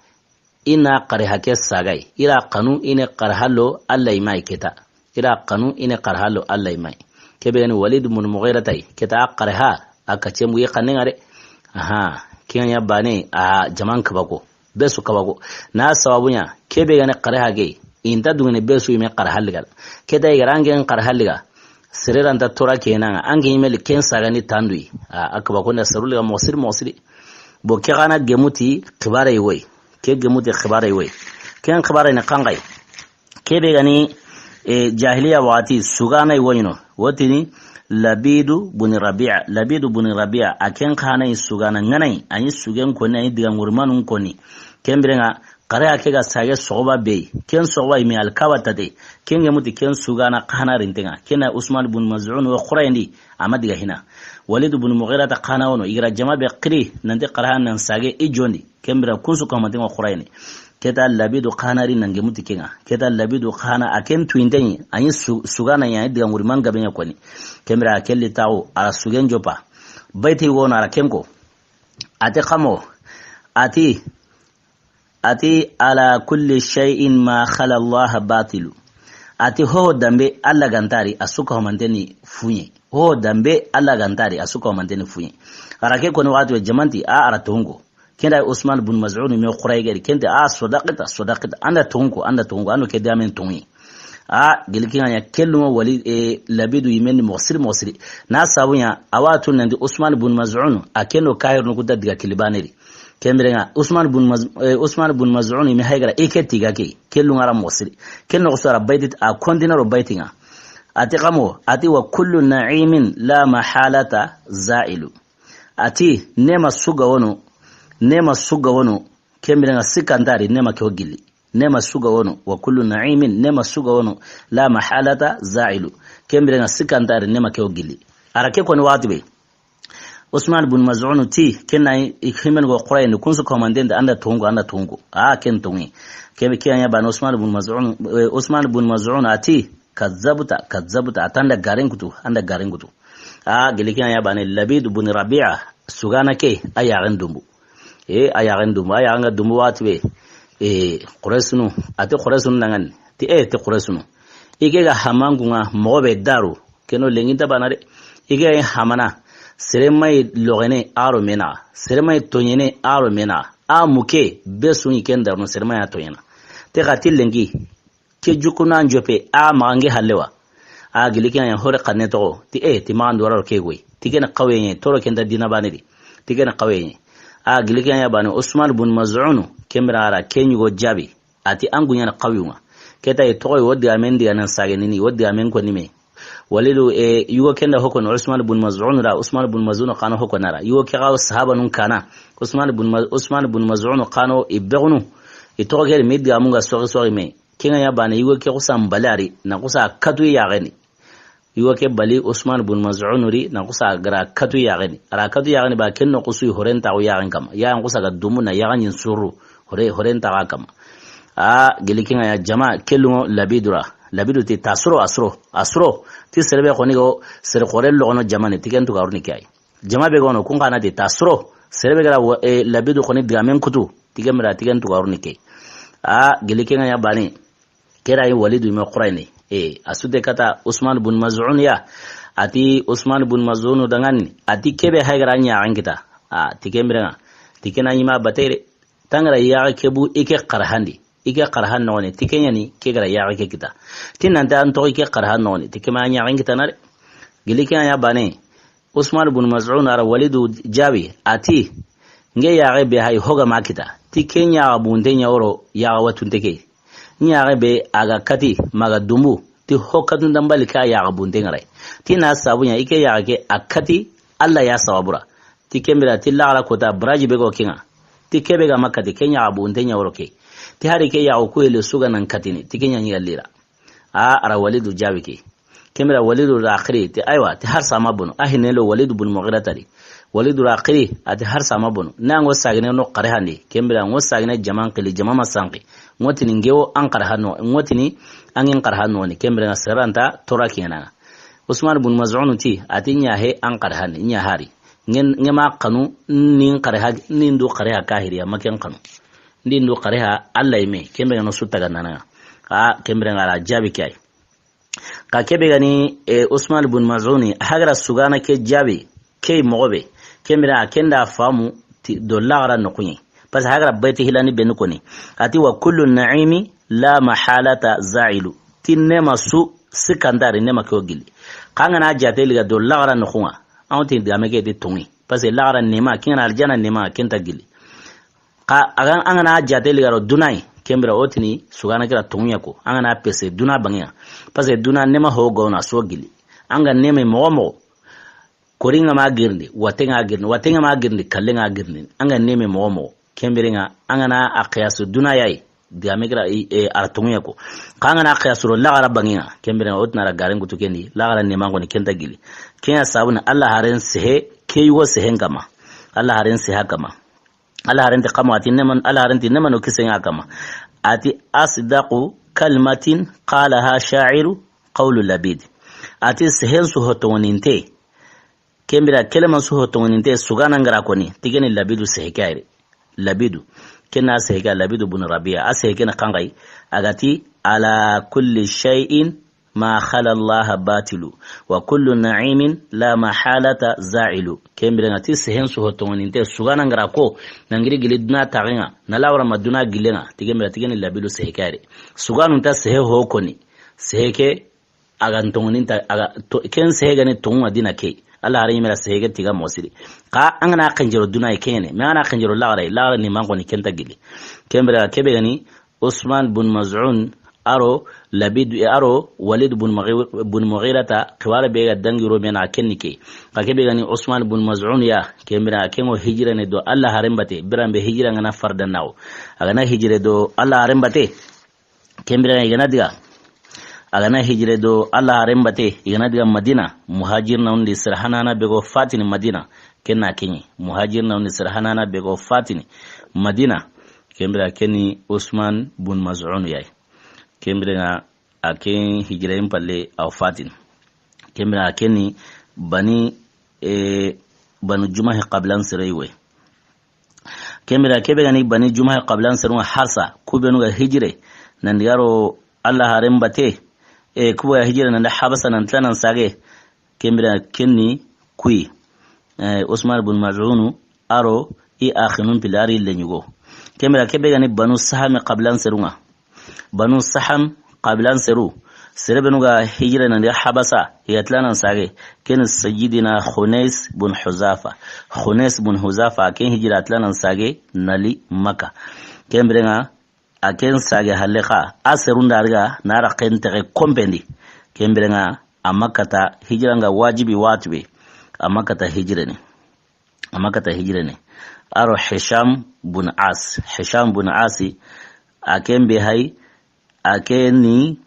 ina qarha ke sagai ira kanu ine qarhalo Allah mai keta ira kanu ine qarhalo Allah mai kebe ni Walid ibn Mughira tay keta qarha akace mu yakaningare kiyanya bane a jaman kabako besu kabako na sawabunya kebe gane qarha ge inta dungene besu ime qarhaligal keta igarangen qarhaliga sireranta tora kenan an ga email ken sagani tandui akaba ko na sarulga mosiri bo ke gana gemuti khibare yoy ke gemuti khibare yoy ken khibare na kangai ke be gani jahiliya wati sugana yoyno wotini labidu bun rabi'a aken kana sugana nganai anyi sugen ko ne diga ngurmanun ko ni kembirenga kare ake ga sage soba be ken soba imi alkawata de ken gemuti ken sugana kana rintenga kena Usman ibn Maz'un wa Qurayni amadiga hina Walid ibn Mughira ta kana wono igra jama be qri nande qarhan nan sage ijondi kembira kunsu kamatenga Qurayni keta labidu kana rin nan gemuti kenga keta labidu kana aken tuindeni anyi sugana ya diga ngurman gabenya kwani kembira kelli tawo ara sugen jopa baiti wona ara kenko ate khamo ati ala kulli shay'in ma khala Allah batilu ati ho dambe alla gantari asuka homanteni funye ho dambe alla gantari asuka homanteni funye arake ko ni watu jamanti ara tungo kenda Usman ibn Maz'un mi quraygari kenda sadaqata anda tungo ando ke damen tungi gilkina ya kellumo Walid labidu yimeni mosiri na sabunya awatu nandi Usman ibn Maz'un akeno kayr no kudda diga kilibaneri kemrenga Usman ibn Maz'un mi haygara eketi gake kellu ngara mosiri kenno usara baydit a kondinaro baytinga ati wa kullu na'imin la mahalata za'ilu ati nema suga wono kemrenga sikandari nema ke ogili nema suga wono wa kullu na'imin nema suga wono la mahalata za'ilu kemrenga sikandari nema ke ogili arake ko ni watibe Usman ibn Maz'un ti kenna ikhimen go Qurayni kunsu komandende anda tungu ken tungi kebe kiyanya ban Usman ibn Maz'un ati kazzabta atanda garengutu gelikiya ya ban Labid ibn Rabi'a sugana ke ayagan dumbu ayagan dumbu watbe Quraysunu ati Quraysunu nangan ti ti Quraysunu ige ga hamangunga mobe daru keno lenginta banare ige hamana seremai logene aro mena seremai tonyene aro mena muke besuni kenda no seremai tonyena te gatilengi ke jukuna njope mangi halewa gilikiya ya hore kanne to ti mandu waro ke goy tigena qawenye toro kenda dina banedi tigena qawenye gilikiya ya bani Usman ibn Maz'un kemra ara kenyu go jabi ati angunya na qawiyuma keta e toy wodi amen di anan sage nini wodi amen ko nime walidu yugo kenda hokon Usman ibn Maz'un ra Usman ibn Maz'un qano hokonara yugo ke gaw sahaba nun kana Usman ibn Maz'un qano ibegunu itogo ke meddi amunga sori me kinga ya bana yugo ke kusam balari na kusa katu ya gani yugo ke bali Usman ibn Maz'un ri na kusa gara katu ya gani ara katu ya gani ba kenno kusu horenta o ya gani kama ya kusa ga dumuna ya gani suru horenta ga kama gelikinga ya jama kelungo labidu ti tasro asro ti serbe koni go ser korel lono jamane tikentu garuni kai jama be gono kun kana ti tasro serbe gara labidu koni diamen kutu tigemra tikentu garuni kai gelikinga ya bani kera yi walidu me quraini asude kata Usman ibn Maz'un ya ati Usman ibn Maz'un dangan ati kebe haygara nya angita tikemra tikena yima batere tangara ya kebu ike qarhandi ike qarhan noni tikenya ni kegara ya ke kita tinanta anto ike qarhan noni tikema nya angita nare gilike ya bane Usman ibn Maz'un ara walidu jabi ati nge ya be hay hoga makita tikenya bundenya oro ya watunteke nya be aga kati maga dumbu ti hokatun dambali ka ya bundenga rai tina sabunya ike ya ke akati Allah ya sawabura tikemira tilla kota braji bego kinga tikebe ga makati kenya bundenya oro ke ti hari ke ya ko ele suga nan katini tikenya ni galira ara walidu jabike kemira walidu akhiri ti aywa ti har sama bunu ahinelo walidu bun mughira tari walidu akhiri ati har sama bunu nango sagne no qarehandi kemira ngo sagne jaman qili jamama sanqi ngotini ngewo an qarhano ngotini angin qarhano ni kemira saranta torakina Usman ibn Maz'un ti atinya he an qarhan nya hari ngema kanu nin qarha nin do qarha kahiriya maken kanu nin do qarha Allah yime kemira no sutaga nana kemira ngara jabi kai ka kebe gani Usman ibn Maz'un hagara sugana ke jabi ke mogobe kemira kenda famu do lagara no kunyi pas hagara bayti hilani ben ko ni ati wa kullu na'imi la mahalata za'ilu tinema su sikandari nema ko gili kanga na jate liga do lagara no kunga awti diamege de tungi pas lagara nema kinga aljana nema kenta gili ka agan angana jate liga ro dunai kemira otini sugana kira tungi ko angana pese duna bangya pas duna nema ho gona so gili anga nema mo koringa ma girndi watenga ma girndi kallenga girndi anga neme mo kembiringa angana aqyasu dunayai diamegra artunga ko kangana aqyasu lagara banginga kembiringa otnara garengu tukendi lagara nemango ni kenta gili kenya sabuna Allah haren sehe keyugo sehengama Allah haren seha kama Allah haren kama atinman Allah haren tinman okisenga kama ati asdaqu kalmatin qalaha sha'iru qawlu labid ati sehen su hotoninte kembira kelema su hotoninte sugana ngara koni tigeni labidu sehekaire labidu kena seheka labidu bun Rabia asehekena kangai agati ala kulli shay'in ma khala Allah batilu wa kullu na'imin la mahalata za'ilu kembira ngati sehen su hotoninte sugana ngara ko nangiri gilidna taringa nalawra maduna gilenga tigeni labidu sehekaire suganu ta sehe ho koni seheke agantonginta ken sehegani tonga dina ke Allah harin mera sehege tiga mosiri ka angana kanjiro dunai kene me ana kanjiro lagara ni mango ni kenta gili kembra kebe gani Usman ibn Maz'un aro labid aro Walid ibn Mughirata kwara bega dangiro mena kennike ka kebe gani Usman ibn Maz'un ya kembra kemo hijira ne do Allah harin bate birambe hijira ngana farda nawo agana hijire do Allah harin bate kembra igana diga agana hijire do Allah harin bate igana diga Madina muhajir na undi sirhanana bego fatini Madina kenna kenyi muhajir na undi sirhanana bego fatini Madina kembra kenni Usman ibn Maz'un yayi kembra aken hijire impalle aw fatini kembra kenni bani banu Jumah qablan siraywe kembra kebe gani bani Jumah qablan sirwa harsa kubenu ga hijire nan yaro Allah harin bate kuwa ya hijira nan da habasa nan tlanan sage kembira kenni kui Usman ibn Maz'un aro akhinun pilari lenyugo kembira kebe gani banu Saham qablan serunga banu Saham qablan seru serebenu ga hijira nan da habasa ya tlanan sage ken sayyidina Khunais ibn Huzafa ken hijira tlanan sage nali Makka kembira aken sage haleka aserunda arga nara kentere kompendi kembirenga amakata hijranga wajibi watube amakata hijrene aro Hisham bun Asi akembe hay akeni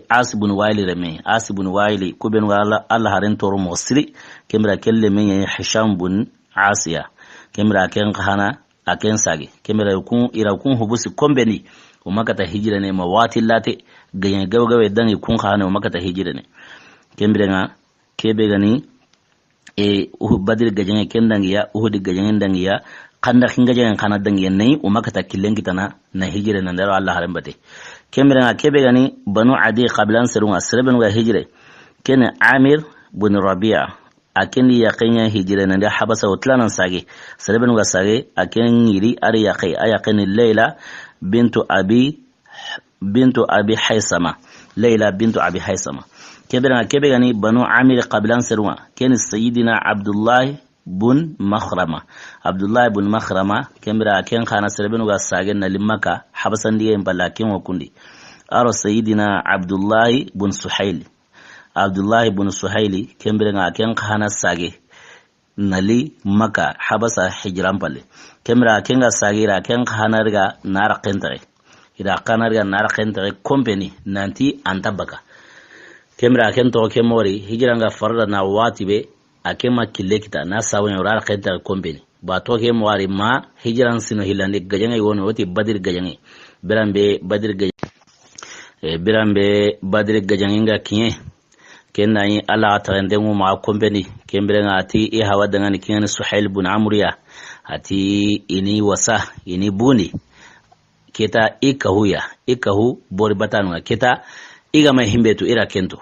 As bun Waili reme As bun Waili kuben wala Allah haren toro mosri kembra kelle men Hisham bun Asiya kembra ken khana aken sage kembra ira kun hubusi kombeni o makata hijrene mawati late ganyen gawgawe dangi kun khana o makata hijrene kembra nga kebe gani Badir gajange kendangiya Uhud gajange dangiya kanda hinga jangan kana dangiya nei o makata killengi tana na hijire nan daro Allah haram bate kemira kebe gani Banu Adi qablan sirunga sirben ga hijire kene Amir bin Rabi'a akeni yaqenya hijire nan da habasa utlanan sage sirben ga sage aken yiri ari yaqi ayaqeni Layla bintu Abi Haysama Layla bintu Abi Haysama kebe gani Banu Amir qablan sirunga kene Sayyidina Abdullah bun Makhrama kembira ken khana serbenu ga sagen na limaka habasan diye balakin wa kundi aro Sayyidina Abdullah bun Suhaili kembira ga ken khana sage nali maka habasa hijran palle kembira ken ga sagira ken khana riga nara qentare ida kana riga nara qentare company nanti antabaka kembira ken to kemori hijran ga farda na watibe akema kilekita na sawon yawra qenta company ba to ke mwari ma hijran sino hilande gajangai wono woti Badir gajangai birambe Badir gajangai ga kiye kenna yi ala tarande mu ma company kembere ngati e hawa dangani kiyan Suhail bun Amriya ati ini wasa ini buni keta ikahu bori batanu keta iga mai himbetu ira kento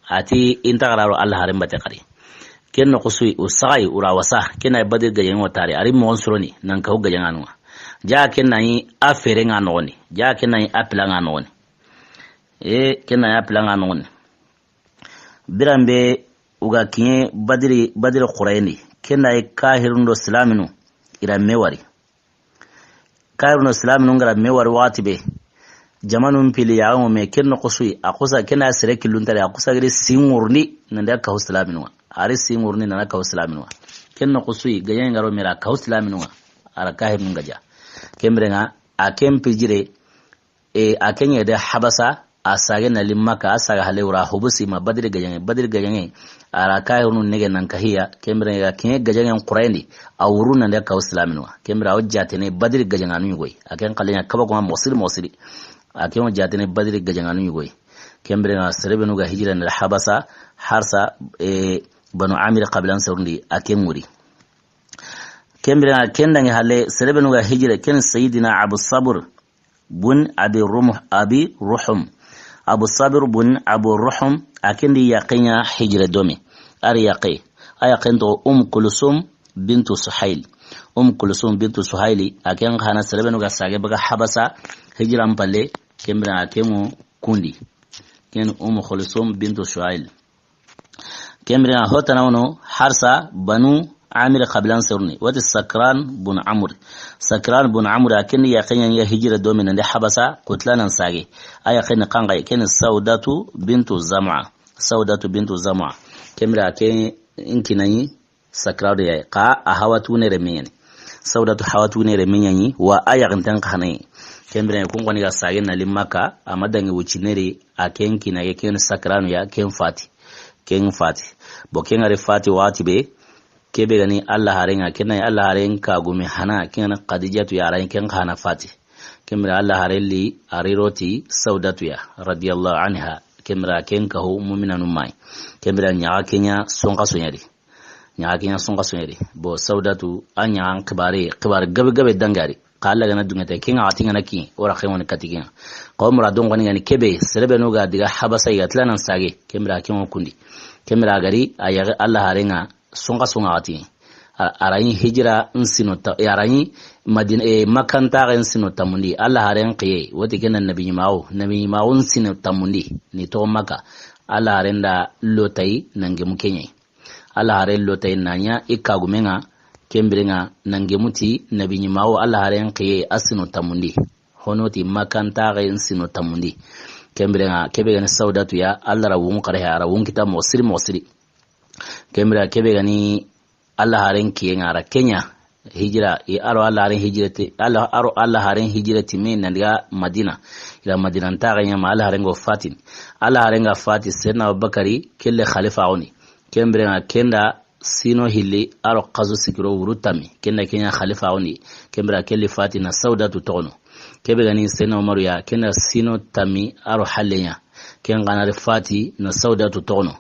ati intagararo Allah harim bate qari kenno kusui usai ura wasa kenna Badir gajangai watare ari mo onsroni nan kahu gajangai ja kenna yi afere nganoni ja kenna yi apla nganoni kenna yi apla nganoni birambe uga kinye Badiri Qurayni kenna yi kahirundo islaminu ira mewari ngara mewari watibe jamanun pili yawo me kenno kusui akusa kenna sere kiluntare akusa gire singurni nanda ka islaminu ari singurni nanda ka islaminu kenno kusui gayen ngaro mera ka islaminu ara kahirun gaja kembrenga akem pijire akenye de habasa asage na limaka asaga halewra hubusi ma Badir gajange ara kahirun nege nan kahiya kembrenga kinye gajange Qurayni awuruna nda ka islaminu kembra wajjatene Badir gajanganu yugoy aken qalenya kaba ko mosiri aken wajjatene Badir gajanganu yugoy kembrenga serebenu ga hijra na habasa harsa Banu Amir qablan sarundi aken muri kembrenga kendange hale serebenu ga hijra ken Sayyidina Abu Sabr bun Abi Ruhum Abu Sabr bun Abu Ruhum akendi yaqinya hijra domi ari yaqi ayaqento Kulsum bintu Suhaili aken khana serebenu ga sage baga habasa hijran palle kembra akemu kundi ken Kulsum bintu Suhaili kembra hotanawno harsa Banu Amir qablan sirni wati Sakran bun Amr akendi yaqinya ya hijra domi nande habasa kutlanan sage ayaqin qanga ken Saudatu bintu Zam'a kembra ken inkinani Sakrado ya ka ahawatu ne remen Saudatu hawatu ne remen wa ayaqin tan khane kembra kun kwani ga sage na limaka amadangi wucinere aken kina ken Sakrano ya ken Fati bo ken are Fati wati be kebe gani Allah harenga kenna Allah haren ka gumi hana ken Khadijatu ya ran ken khana Fati kembra Allah harelli ariroti Saudatu ya radiyallahu anha kembra ken ka hu mu'minanu mai kembra nya kenya songa sonyari bo Saudatu anya kibar gabe dangari kala gana dungata kinga atinga naki ora khewon katikinga qawmra don gani gani kebe serebenu ga diga habasa ya tlanan sage kembra ken kundi kembra gari ayaga Allah harenga songa ati arayi hijra insino ta arayi Madina makanta ga insino tamundi Allah haren qiye wati kenan nabi mawo insino tamundi ni to maka Allah haren da lotai nange mukenye Allah haren lotai nanya ikagumenga kembrenga nange muti nabi mawo Allah haren qiye asino tamundi honoti makanta ga insino tamundi kembrenga kebegani saudatu ya Allah rawun qarhe rawun kita mosiri kembra kebegani Allah haren kiyenga ra Kenya hijira aro Allah haren hijirati Allah haren hijirati min daga Madina ila Madina ta ga nyama Allah haren go fatin Allah haren ga fati sayyidina Abubakari kelle khalifa oni kembrenga kenda sino hilli aro qazu sikiro wurutami kenda Kenya khalifa oni kembra kelle fatina saudatu tono kebe gani sayyidina Umar ya kenda sino tami aro hallenya ken ganare fati na saudatu tono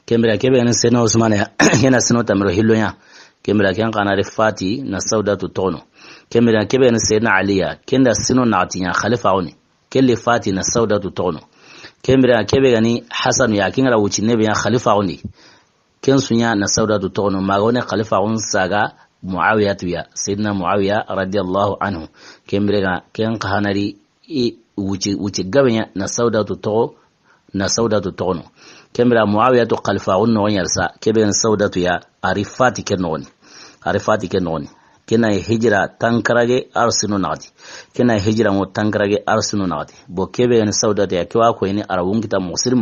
kembra kebe gani sayyidina Usman ya kenda sino tamiro hillonya kembra ken ganare fati na saudatu tono kembra kebe gani sayyidina Ali ya kenda sino natinya khalifa oni kelle fati na saudatu tono kembra kebe gani Hasan ya kinga wuci nebe ya khalifa oni ken sunya na saudatu tono magone khalifa on saga Muawiya tuya sayyidina Muawiya radiyallahu anhu kembrega ken kahanari wuci gabanya na saudatu tono kembra Muawiya to khalifa unno yarsa keben saudatu ya arifati kenoni kena hijra tankarage arsinu nadi kena hijra mo tankarage arsinu nadi bo keben saudatu ya kwa ko ni arabun kita musiri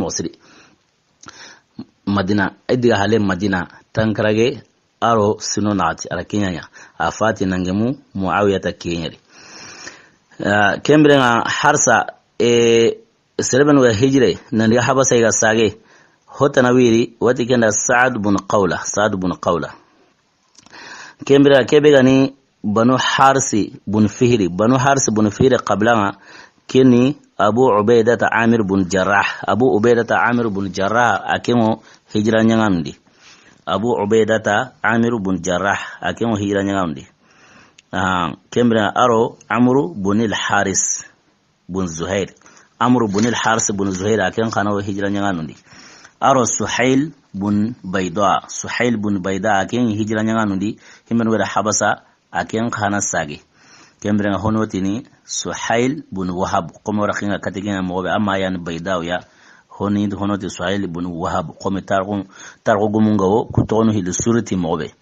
Madina idiga hale Madina tankarage aro sino naati ara kenyanya afati nangemu Muawiya ta kenyeri kembrenga harsa sereben wa hijre nan ya habasa ga sage hotana wiri wati kenda Sa'd bin Qawla kembra kebegani banu harsi bin fihri qablanga kini Abu Ubaidah Amir bin Jarrah akemo hijra nyangamdi Abu Ubaidah Amir bin Jarrah akemo hijra nyangamdi kembra aro Amru bin al-Haris bin Zuhair aken kana hijra nyangamdi aro Suhail bin Bayda aken hijra nyangamdi himben wada habasa aken kana sage kembra honotini Suhail bin Wahab komo rakinga katigena mobe amma yan Bayda ya honoti Suhail bin Wahab komi targo gumungawo kutono hil surati mobe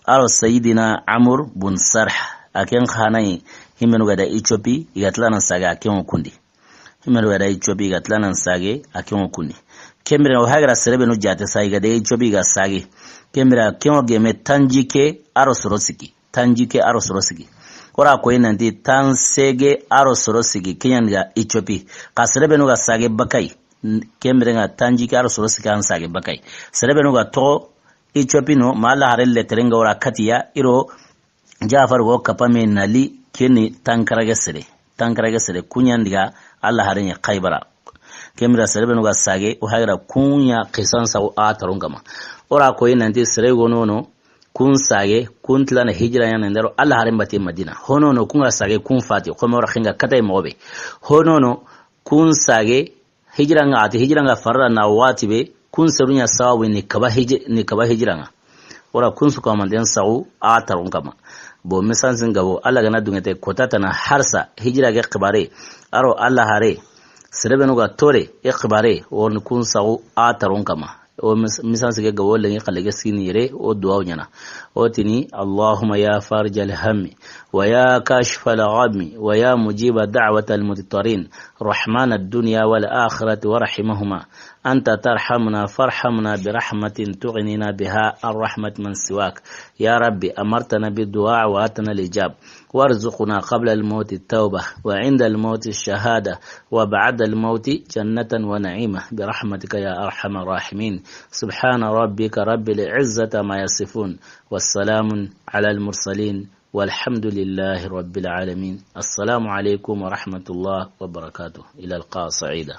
aro Sayyidina Amr bin Sarh aken khanai himenu gada Ethiopia igatlana saga aken kundi kemira o hagra serebe no jate sai gada Ethiopia ga sage kemira kemo geme tanjike aro sorosiki ora ko inanti tansege aro sorosiki kenyan ga Ethiopia ka serebe no ga sage bakai kemrenga tanjike aro sorosiki an sage bakai serebe no ga to Ethiopia no mala harelle terenga ora katiya iro Jafar go kapame nali keni tankarage sere kunyan diga Allah harenya Khaybara kemira serebe no ga sage o hagra kunya qisan sa a tarungama ora ko inanti sere gonono kun sage kun tlana hijra yana ndaro Allah harin bate Madina honono kun sage kun fati ko mora khinga katai mobe honono kun sage hijra nga farra na watibe kun sarunya sawu ni kaba hijra ora kun su kama den sawu a tarun kama bo misan singabo Allah gana dungete kotata na harsa hijra ga qibare aro Allah hare sirebenu ga tore iqbare won kun sawu a tarun kama o misan sige gabo lengi khalage sinire o duwa nyana o tini Allahumma ya farjal hammi wa ya kashfal ghammi wa ya mujiba da'watal muttarin rahman ad-dunya wal akhirati warhamhuma anta tarhamuna farhamna bi rahmatin tughnina biha ar-rahmat man siwak ya rabbi amartana bid-du'a wa atana al-ijab وارزقنا قبل الموت التوبة وعند الموت الشهادة وبعد الموت جنة ونعيمة برحمتك يا أرحم الراحمين سبحان ربك رب العزة ما يصفون والسلام على المرسلين والحمد لله رب العالمين السلام عليكم ورحمة الله وبركاته إلى اللقاء سعيدا